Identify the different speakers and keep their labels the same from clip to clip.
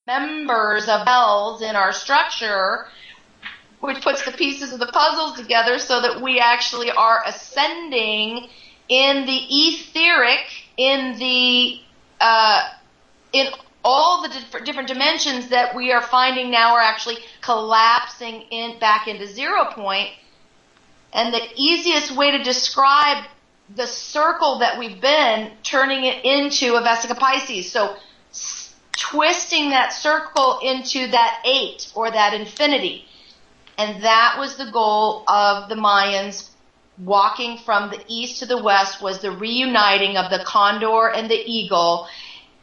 Speaker 1: members of cells in our structure, which puts the pieces of the puzzle together so that we actually are ascending in the etheric, in all the different dimensions that we are finding now are actually collapsing back into 0 point. And the easiest way to describe the circle that we've been, turning it into a Vesica Pisces. So twisting that circle into that 8 or that infinity. And that was the goal of the Mayans. Walking from the east to the west was the reuniting of the condor and the eagle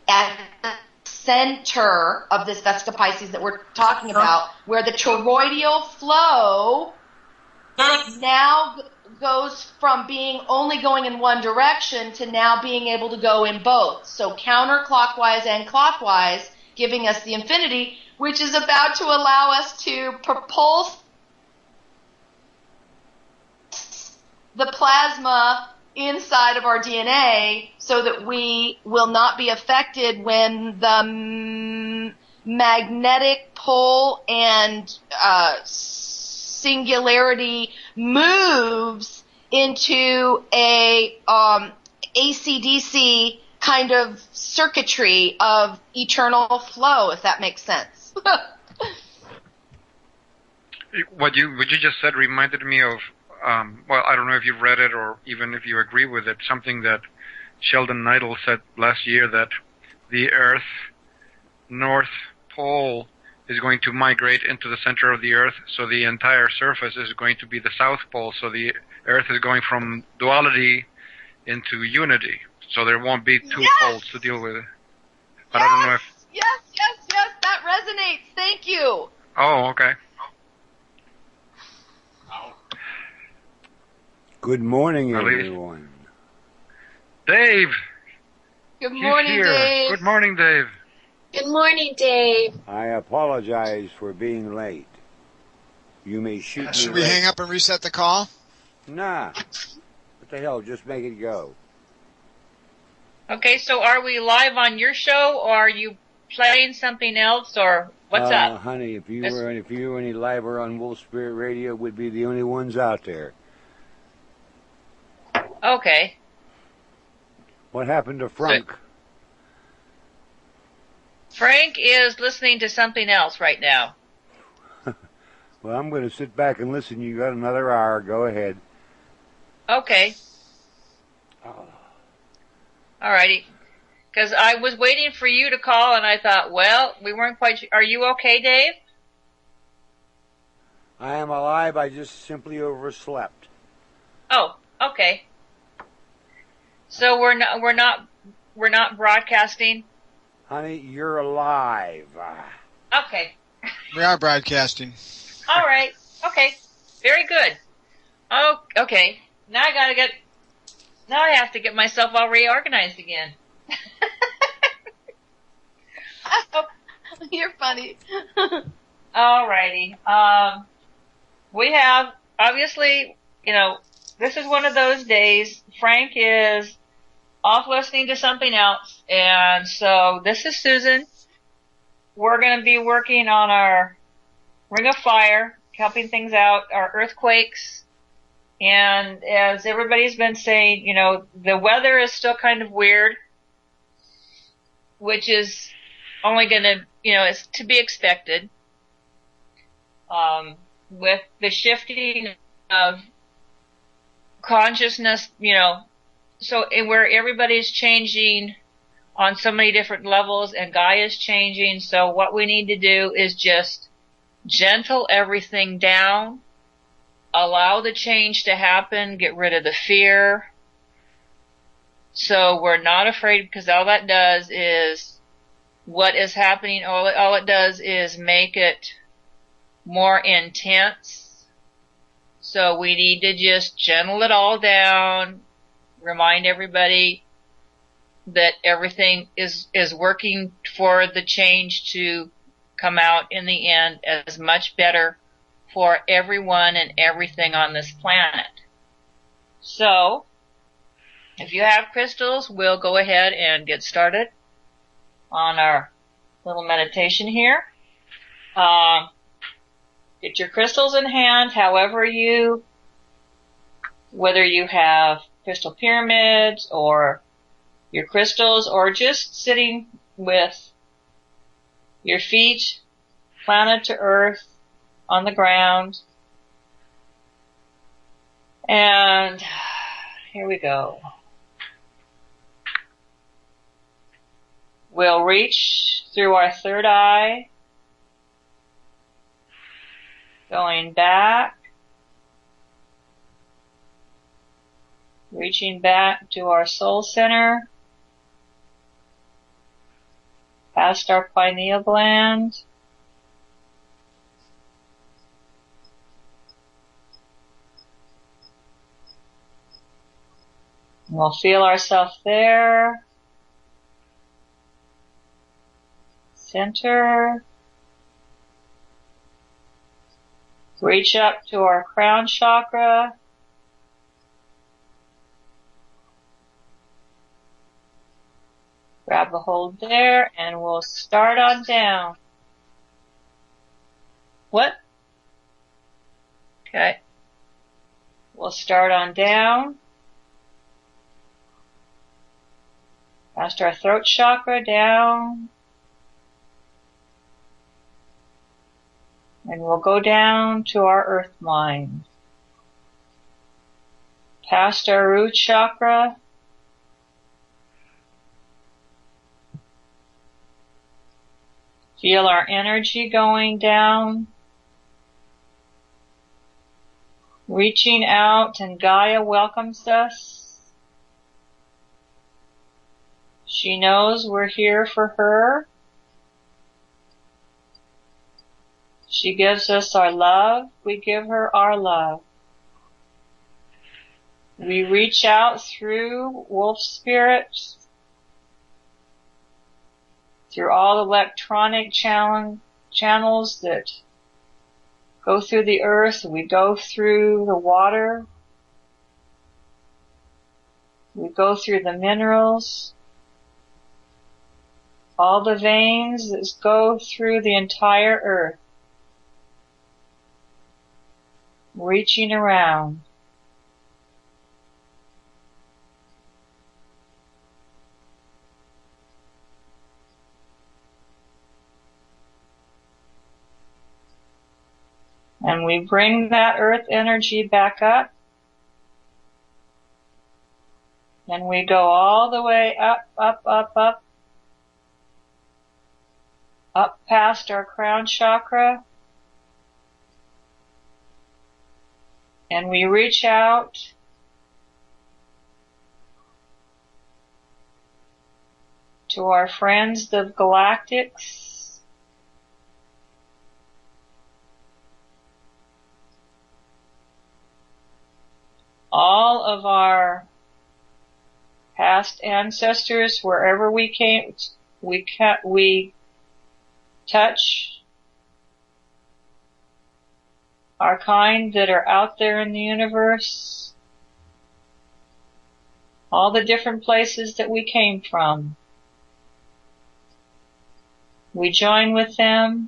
Speaker 1: at the center of this Vesica Pisces that we're talking about, where the toroidal flow now goes from being only going in one direction to now being able to go in both. So counterclockwise and clockwise, giving us the infinity, which is about to allow us to propulse the plasma inside of our DNA so that we will not be affected when the magnetic pull and singularity moves into a AC/DC kind of circuitry of eternal flow, if that makes sense.
Speaker 2: What you just said reminded me of, well, I don't know if you've read it or even if you agree with it, something that Sheldon Neidl said last year, that the Earth North Pole is going to migrate into the center of the Earth, so the entire surface is going to be the South Pole, so the Earth is going from duality into unity, so there won't be two poles to deal with. But I don't know if...
Speaker 1: Yes, that resonates. Thank you.
Speaker 2: Oh, okay.
Speaker 3: Good morning, everyone.
Speaker 2: Dave!
Speaker 1: Good morning, Dave.
Speaker 2: Good morning, Dave.
Speaker 4: Good morning, Dave.
Speaker 3: I apologize for being late. You may shoot me.
Speaker 5: Should we hang up and reset the call?
Speaker 3: Nah. What the hell? Just make it go.
Speaker 6: Okay, so are we live on your show, or are you playing something else, or what's up?
Speaker 3: Honey, if you were any liver on Wolf Spirit Radio, we'd be the only ones out there.
Speaker 6: Okay.
Speaker 3: What happened to Frank?
Speaker 6: Frank is listening to something else right now.
Speaker 3: Well, I'm going to sit back and listen. You got another hour. Go ahead.
Speaker 6: Okay. Alrighty. Because I was waiting for you to call, and I thought, well, we weren't quite sure. Are you okay, Dave?
Speaker 3: I am alive. I just simply overslept.
Speaker 6: Oh, okay. So we're not broadcasting?
Speaker 3: Honey, you're alive.
Speaker 6: Okay.
Speaker 5: We are broadcasting.
Speaker 6: All right. Okay. Very good. Oh, okay. Now I have to get myself all reorganized again.
Speaker 1: You're funny.
Speaker 6: All righty. We have, obviously, this is one of those days. Frank is off listening to something else, and so this is Susan. We're going to be working on our Ring of Fire, helping things out, our earthquakes, and as everybody's been saying, the weather is still kind of weird, which is only going to, is to be expected. With the shifting of consciousness, so where everybody's changing on so many different levels and Gaia's changing, so what we need to do is just gentle everything down, allow the change to happen, get rid of the fear, so we're not afraid, because all that does is, what is happening, all it does is make it more intense. So we need to just gentle it all down, remind everybody that everything is working for the change to come out in the end as much better for everyone and everything on this planet. So, if you have crystals, we'll go ahead and get started on our little meditation here. Get your crystals in hand, whether you have crystal pyramids or your crystals, or just sitting with your feet planted to earth on the ground. And here we go. We'll reach through our third eye, going back, reaching back to our soul center, past our pineal gland, and we'll feel ourselves there. Center. Reach up to our crown chakra. Grab a hold there, and we'll start on down. What? Okay. We'll start on down. Past our throat chakra, down. And we'll go down to our earth mind. Past our root chakra. Feel our energy going down. Reaching out, and Gaia welcomes us. She knows we're here for her. She gives us our love. We give her our love. We reach out through wolf spirits, through all electronic channels that go through the earth. We go through the water. We go through the minerals. All the veins that go through the entire earth. Reaching around. And we bring that earth energy back up. And we go all the way up, up, up, up. Up past our crown chakra. And we reach out to our friends, the galactics. All of our past ancestors, wherever we came, we touch our kind that are out there in the universe, all the different places that we came from. We join with them.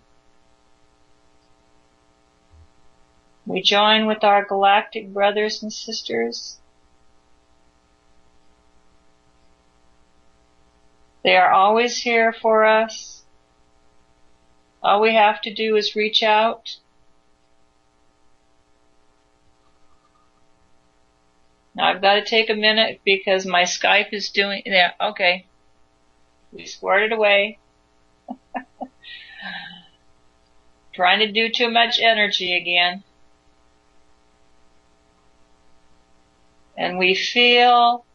Speaker 6: We join with our galactic brothers and sisters. They are always here for us. All we have to do is reach out. Now I've got to take a minute because my Skype is doing, yeah, okay. We squared it away. Trying to do too much energy again. And we feel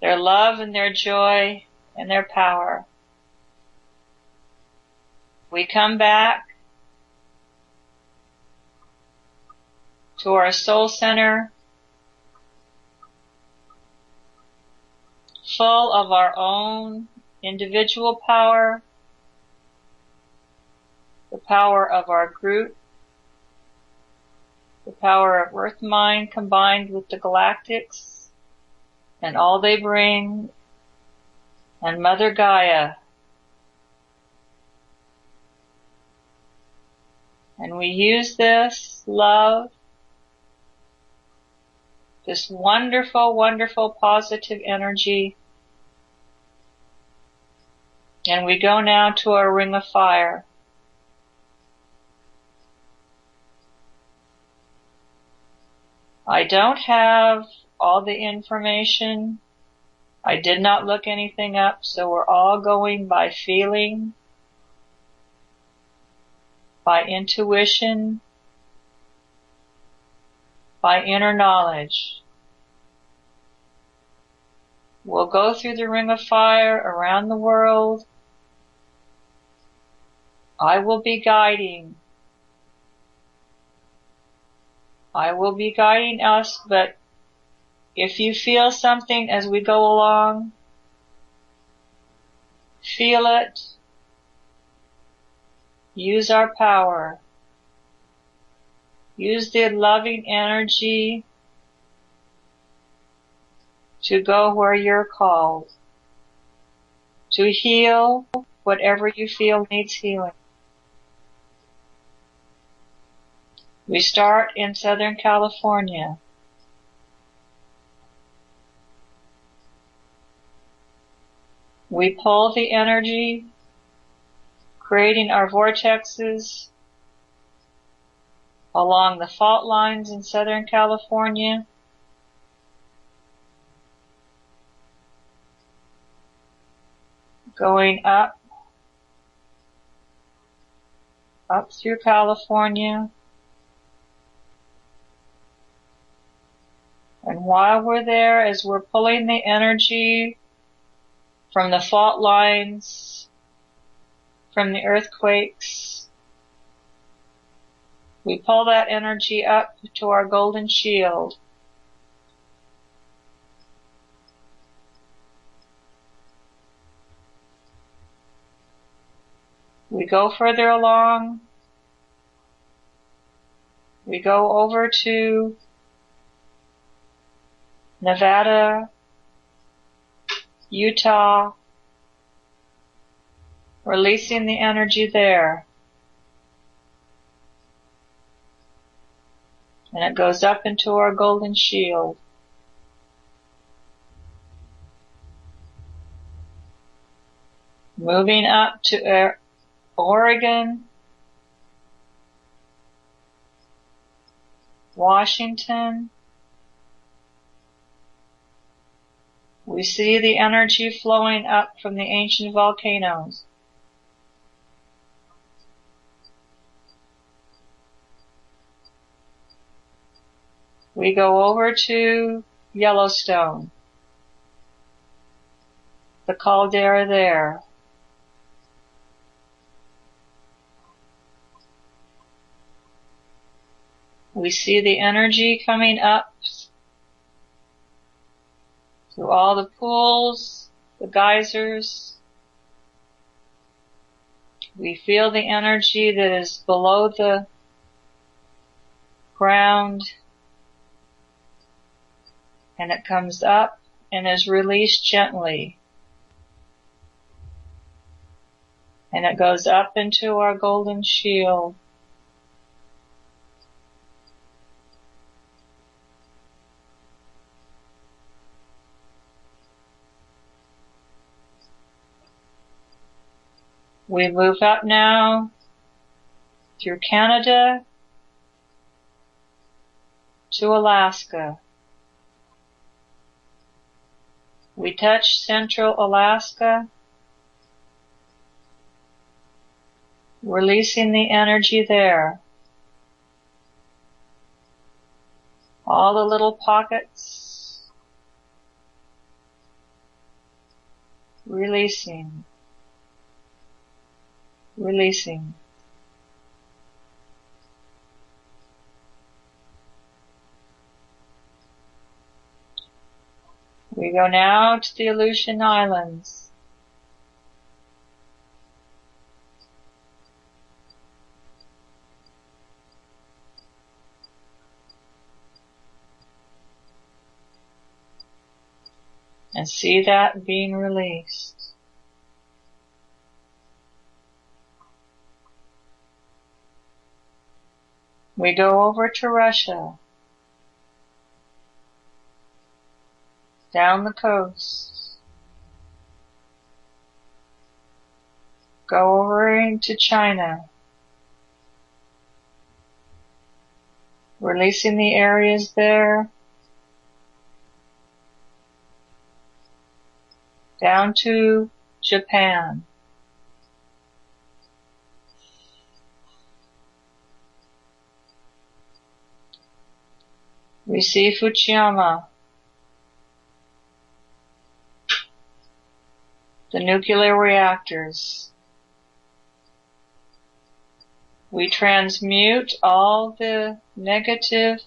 Speaker 6: their love and their joy and their power. We come back to our soul center, full of our own individual power, the power of our group, the power of Earth Mind combined with the galactics and all they bring, and Mother Gaia. And we use this love, this wonderful, wonderful positive energy, and we go now to our ring of fire. I don't have all the information. I did not look anything up, so we're all going by feeling, by intuition, by inner knowledge. We'll go through the ring of fire around the world. I will be guiding. I will be guiding us, but if you feel something as we go along, feel it. Use our power. Use the loving energy to go where you're called, to heal whatever you feel needs healing. We start in Southern California. We pull the energy, creating our vortexes along the fault lines in Southern California. Going up through California. And while we're there, as we're pulling the energy from the fault lines, from the earthquakes, we pull that energy up to our golden shield. We go further along. We go over to Nevada, Utah, releasing the energy there. And it goes up into our golden shield. Moving up to Oregon, Washington. We see the energy flowing up from the ancient volcanoes. We go over to Yellowstone, the caldera there. We see the energy coming up through all the pools, the geysers. We feel the energy that is below the ground, and it comes up and is released gently. And it goes up into our golden shield. We move up now through Canada to Alaska. We touch central Alaska, releasing the energy there. All the little pockets, releasing. Releasing. We go now to the Aleutian Islands. And see that being released. We go over to Russia, down the coast, go over into China, releasing the areas there, down to Japan. We see Fukushima, the nuclear reactors. We transmute all the negative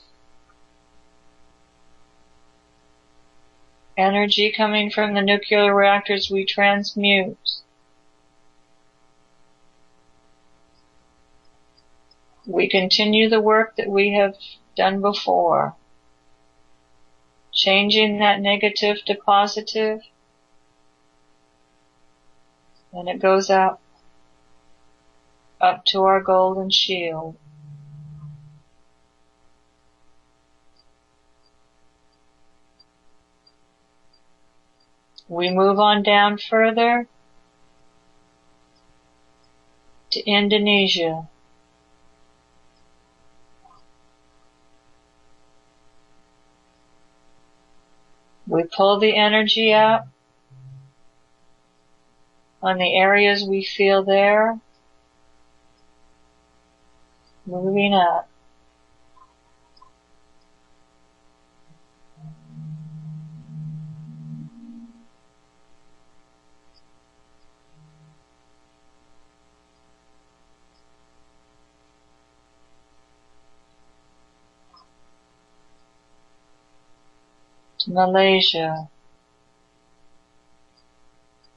Speaker 6: energy coming from the nuclear reactors. We transmute. We continue the work that we have done before, changing that negative to positive, and it goes up to our golden shield. We move on down further to Indonesia. We pull the energy up on the areas we feel there, moving up. To Malaysia.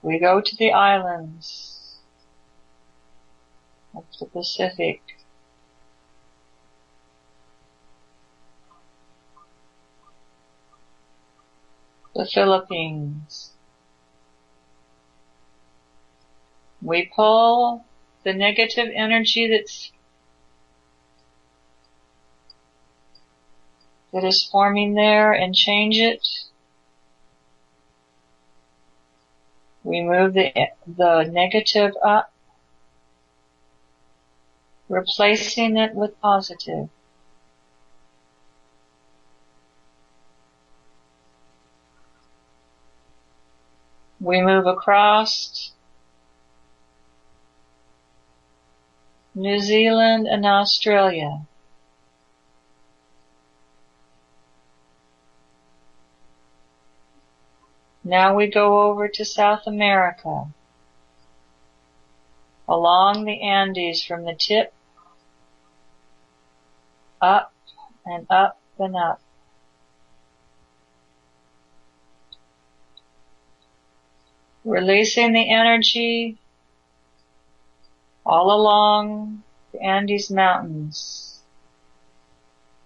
Speaker 6: We go to the islands of the Pacific. The Philippines. We pull the negative energy that is forming there and change it. We move the negative up, replacing it with positive. We move across New Zealand and Australia. Now we go over to South America, along the Andes from the tip, up and up and up. Releasing the energy all along the Andes Mountains,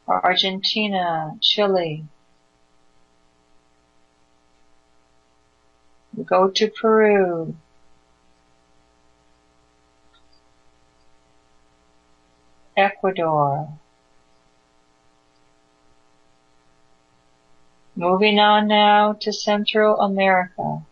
Speaker 6: Argentina, Chile. We go to Peru, Ecuador. Moving on now to Central America.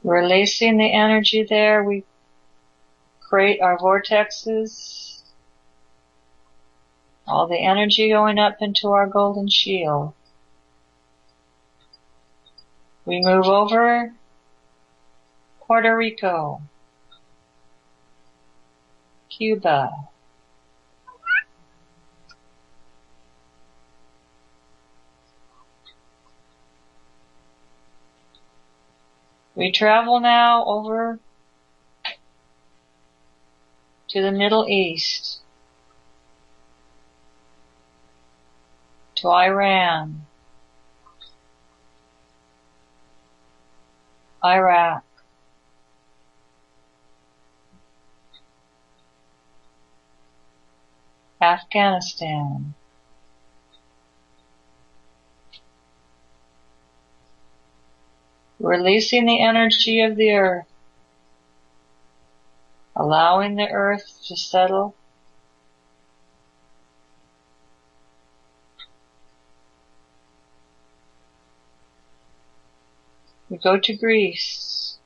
Speaker 6: Releasing the energy there, we create our vortexes, all the energy going up into our golden shield. We move over Puerto Rico, Cuba, we travel now over to the Middle East, to Iran, Iraq, Afghanistan, releasing the energy of the earth, allowing the earth to settle. We go to Greece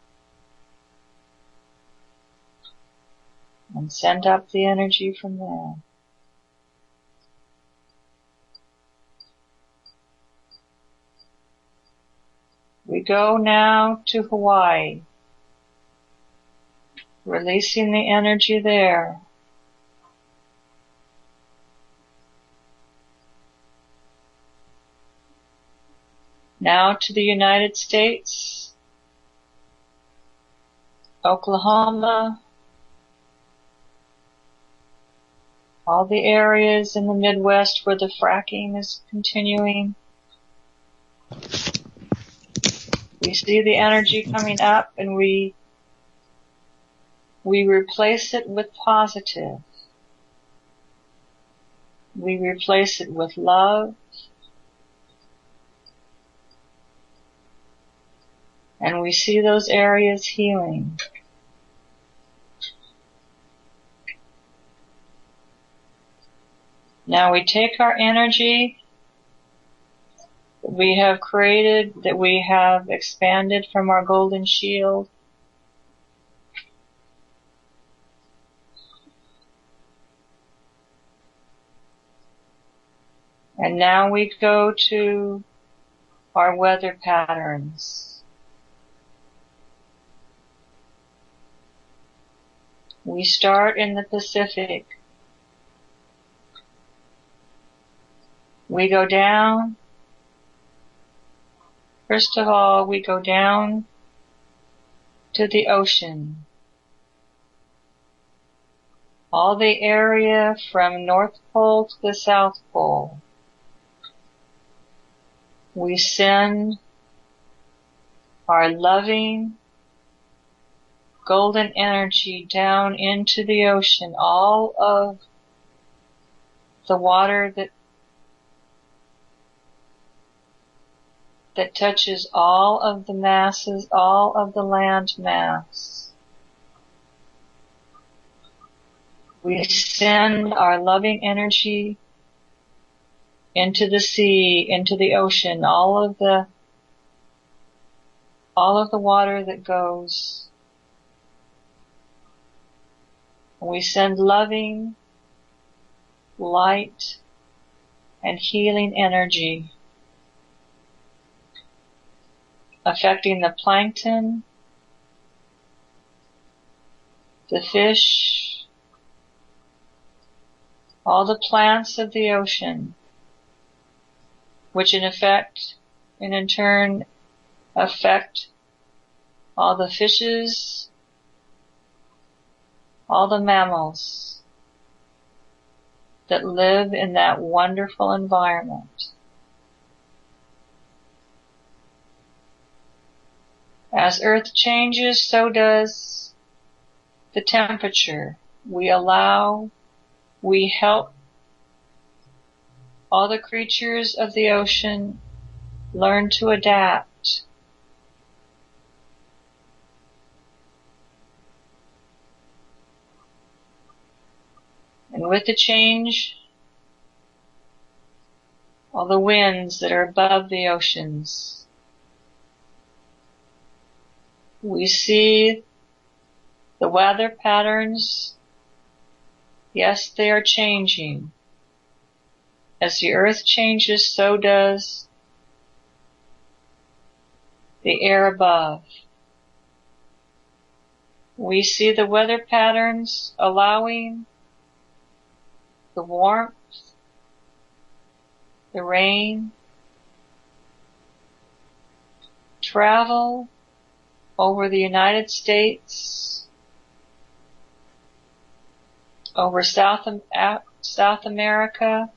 Speaker 6: and send up the energy from there. We go now to Hawaii, releasing the energy there. Now to the United States, Oklahoma, all the areas in the Midwest where the fracking is continuing. We see the energy coming up and we replace it with positive. We replace it with love. And we see those areas healing. Now we take our energy that we have created, that we have expanded from our golden shield, and now we go to our weather patterns. We start in the Pacific. We go down. First of all, we go down to the ocean. All the area from North Pole to the South Pole. We send our loving, golden energy down into the ocean, all of the water that touches all of the masses, all of the land mass. We send our loving energy into the sea, into the ocean, all of the water that goes. We send loving, light, and healing energy, affecting the plankton, the fish, all the plants of the ocean, which in turn affect all the fishes, all the mammals that live in that wonderful environment. As Earth changes, so does the temperature. We help all the creatures of the ocean learn to adapt. And with the change, all the winds that are above the oceans, we see the weather patterns. Yes, they are changing. As the earth changes, so does the air above. We see the weather patterns allowing the warmth, the rain, travel over the United States, over South America,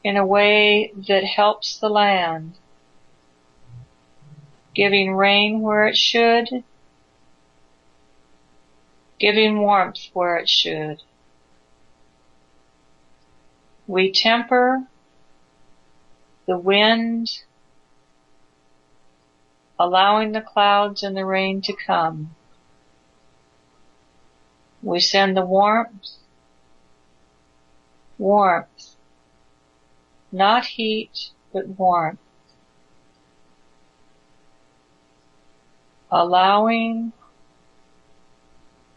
Speaker 6: in a way that helps the land, giving rain where it should, giving warmth where it should. We temper the wind, allowing the clouds and the rain to come. We send the warmth, not heat, but warmth, allowing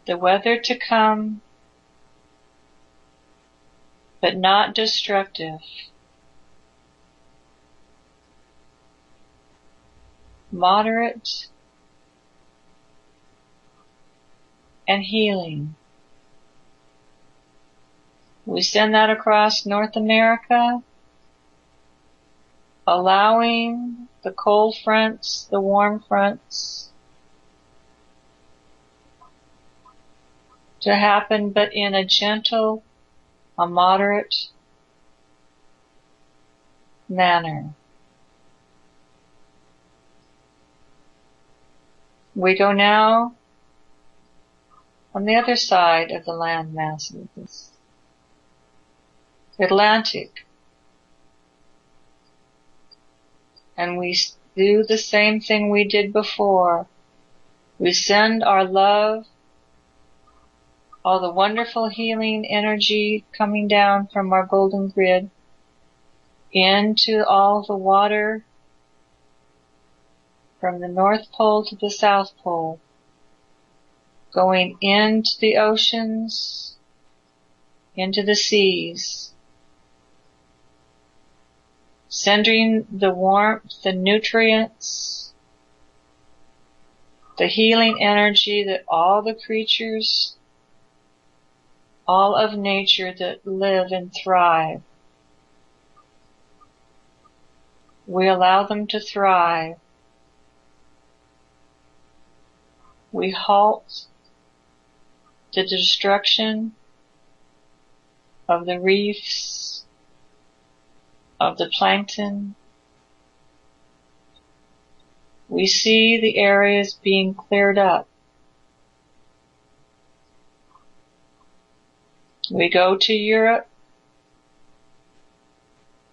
Speaker 6: the weather to come, but not destructive. Moderate and healing. We send that across North America, allowing the cold fronts, the warm fronts to happen, but in a gentle, a moderate manner. We go now on the other side of the land masses, Atlantic, and we do the same thing we did before. We send our love, all the wonderful healing energy coming down from our golden grid into all the water from the North Pole to the South Pole, going into the oceans, into the seas, sending the warmth, the nutrients, the healing energy that all the creatures, all of nature that live and thrive, we allow them to thrive. We halt the destruction of the reefs, of the plankton. We see the areas being cleared up. We go to Europe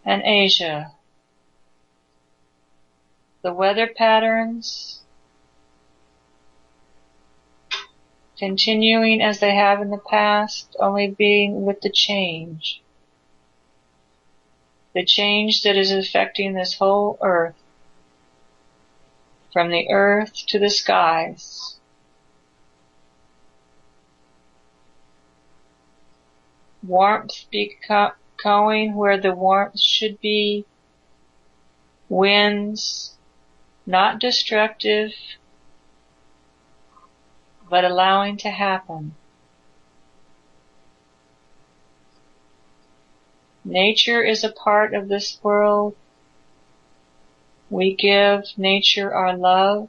Speaker 6: and Asia. The weather patterns continuing as they have in the past, only being with the change that is affecting this whole earth, from the earth to the skies. Warmth going where the warmth should be, winds, not destructive, but allowing to happen. Nature is a part of this world. We give nature our love,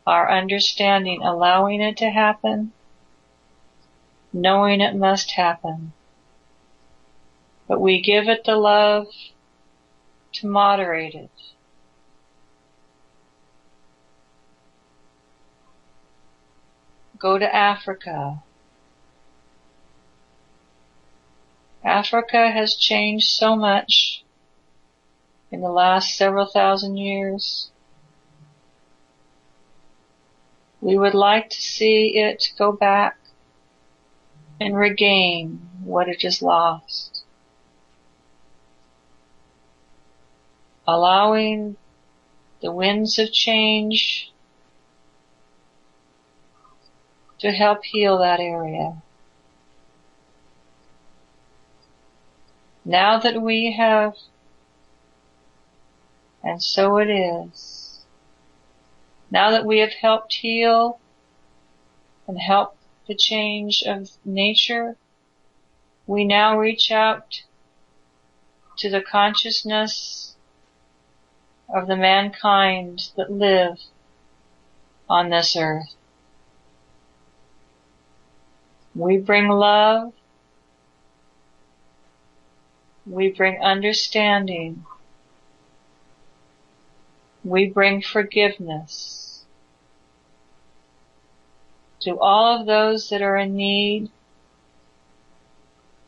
Speaker 6: our understanding, allowing it to happen, knowing it must happen. But we give it the love to moderate it. Go to Africa. Africa has changed so much in the last several thousand years. We would like to see it go back and regain what it has lost. Allowing the winds of change to help heal that area. Now that we have, and so it is, now that we have helped heal and help the change of nature, we now reach out to the consciousness of the mankind that live on this earth. We bring love, we bring understanding, we bring forgiveness to all of those that are in need.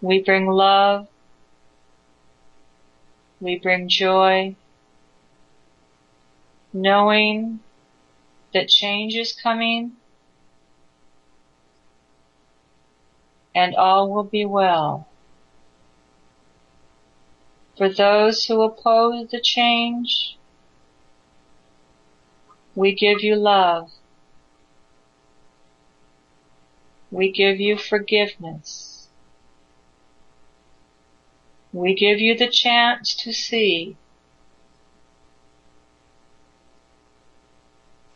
Speaker 6: We bring love, We bring joy, knowing that change is coming and all will be well. For those who oppose the change, we give you love. We give you forgiveness. We give you the chance to see.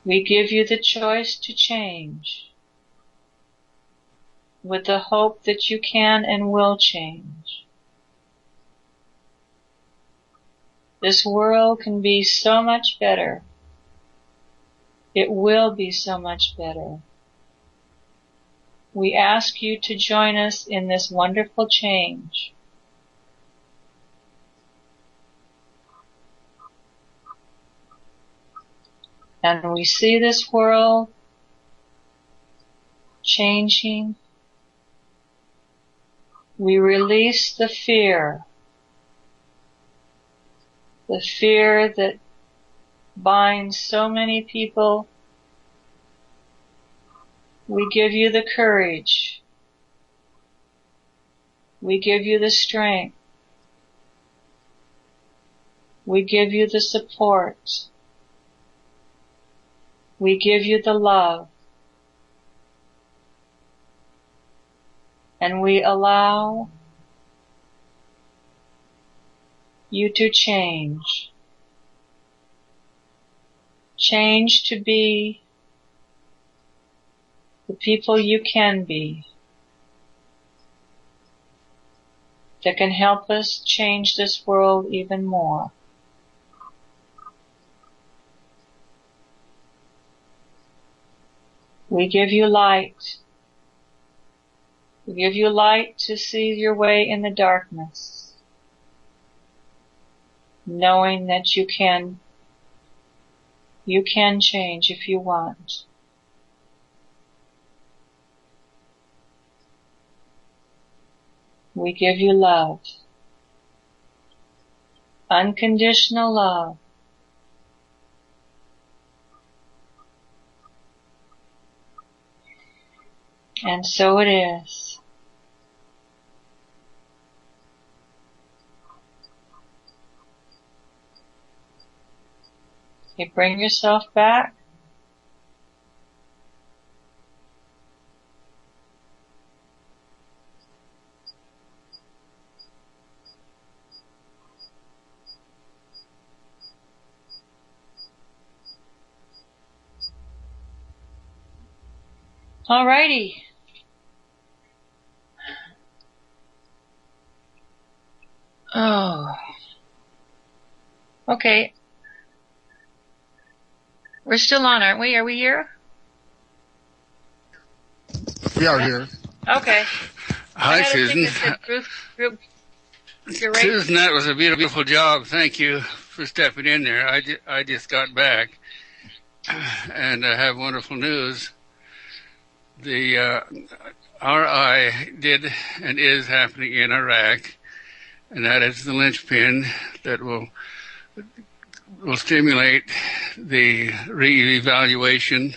Speaker 6: We give you the choice to change, with the hope that you can and will change. This world can be so much better. It will be so much better. We ask you to join us in this wonderful change. And we see this world changing. We release the fear that binds so many people. We give you the courage. We give you the strength. We give you the support. We give you the love. And we allow you to change. Change to be the people you can be, that can help us change this world even more. We give you light. We give you light to see your way in the darkness, knowing that you can change if you want. We give you love, unconditional love. And so it is. Okay, bring yourself back. Alrighty. Oh. Okay. We're still on, aren't we? Are we here?
Speaker 5: We are here.
Speaker 6: Okay.
Speaker 7: Hi, Susan.
Speaker 6: Group.
Speaker 7: Susan, that was a beautiful job. Thank you for stepping in there. I just got back, and I have wonderful news. The RI did and is happening in Iraq, and that is the linchpin that will stimulate the reevaluation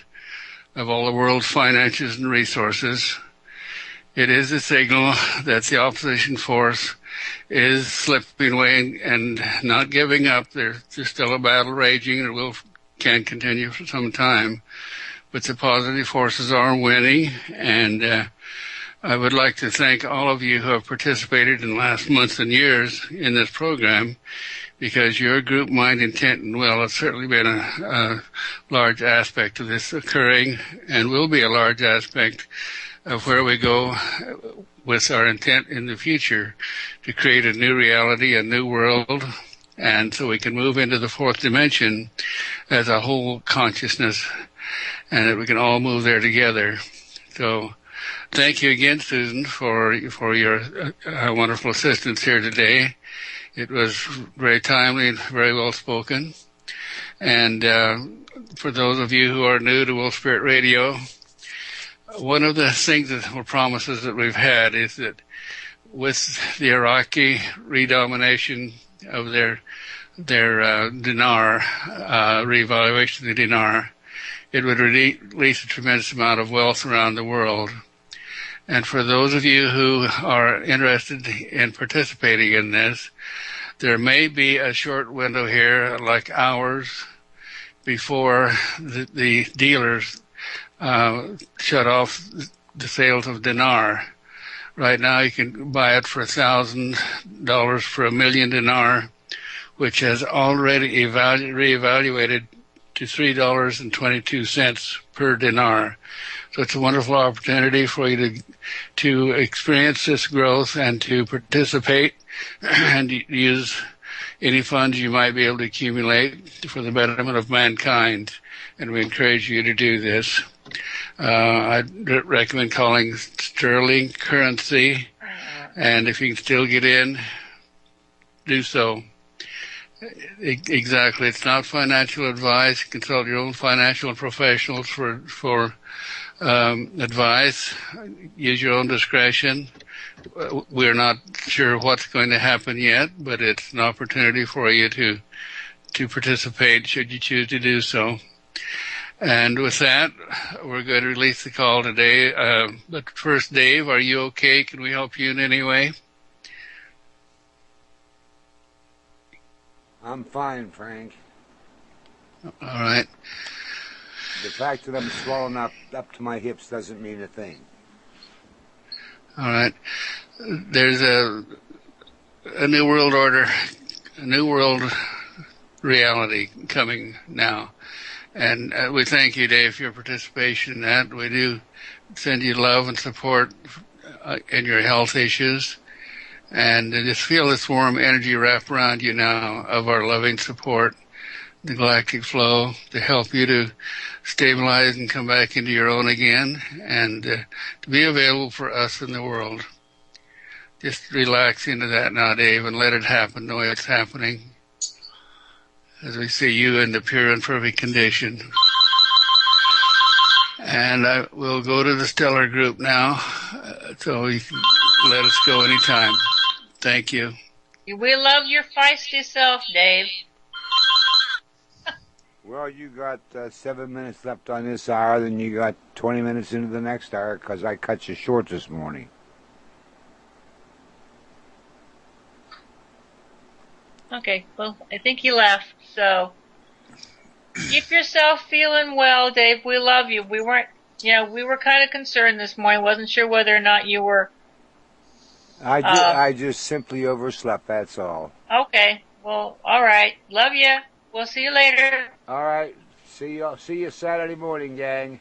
Speaker 7: of all the world's finances and resources. It is a signal that the opposition force is slipping away and not giving up. There's still a battle raging and can continue for some time. But the positive forces are winning, and I would like to thank all of you who have participated in the last months and years in this program, because your group, mind, intent, and will has certainly been a large aspect of this occurring, and will be a large aspect of where we go with our intent in the future to create a new reality, a new world, and so we can move into the fourth dimension as a whole consciousness, and that we can all move there together. So thank you again, Susan, for your wonderful assistance here today. It was very timely and very well spoken. And for those of you who are new to Will Spirit Radio, one of the things or promises that we've had is that with the Iraqi redomination of their dinar, revaluation of the dinar, it would release a tremendous amount of wealth around the world. And for those of you who are interested in participating in this, there may be a short window here, like hours, before the dealers shut off the sales of dinar. Right now you can buy it for $1,000 for 1,000,000 dinar, which has already reevaluated to $3.22 per dinar. So it's a wonderful opportunity for you to experience this growth and to participate and use any funds you might be able to accumulate for the betterment of mankind. And we encourage you to do this. I'd recommend calling sterling currency, and if you can still get in, do so. Exactly. It's not financial advice. Consult your own financial professionals for advice. Use your own discretion. We're not sure what's going to happen yet, but it's an opportunity for you to participate should you choose to do so. And with that, we're going to release the call today. But first, Dave, are you okay? Can we help you in any way?
Speaker 3: I'm fine, Frank.
Speaker 7: All right.
Speaker 3: The fact that I'm swollen up to my hips doesn't mean a thing.
Speaker 7: All right. There's a new world order, a new world reality coming now. And we thank you, Dave, for your participation in that. We do send you love and support in your health issues. And just feel this warm energy wrap around you now of our loving support, the galactic flow, to help you to stabilize and come back into your own again, and to be available for us in the world. Just relax into that now, Dave, and let it happen. Know it's happening as we see you in the pure and perfect condition. And I will go to the stellar group now, so you can let us go anytime. Thank you.
Speaker 6: We love your feisty self, Dave.
Speaker 3: Well, you got 7 minutes left on this hour, then you got 20 minutes into the next hour because I cut you short this morning.
Speaker 6: Okay, well, I think he left, so keep yourself feeling well, Dave. We love you. We were kind of concerned this morning. Wasn't sure whether or not you were.
Speaker 3: I just simply overslept, that's all.
Speaker 6: Okay, well, all right. Love you. We'll see you later.
Speaker 3: All right. See you Saturday morning, gang.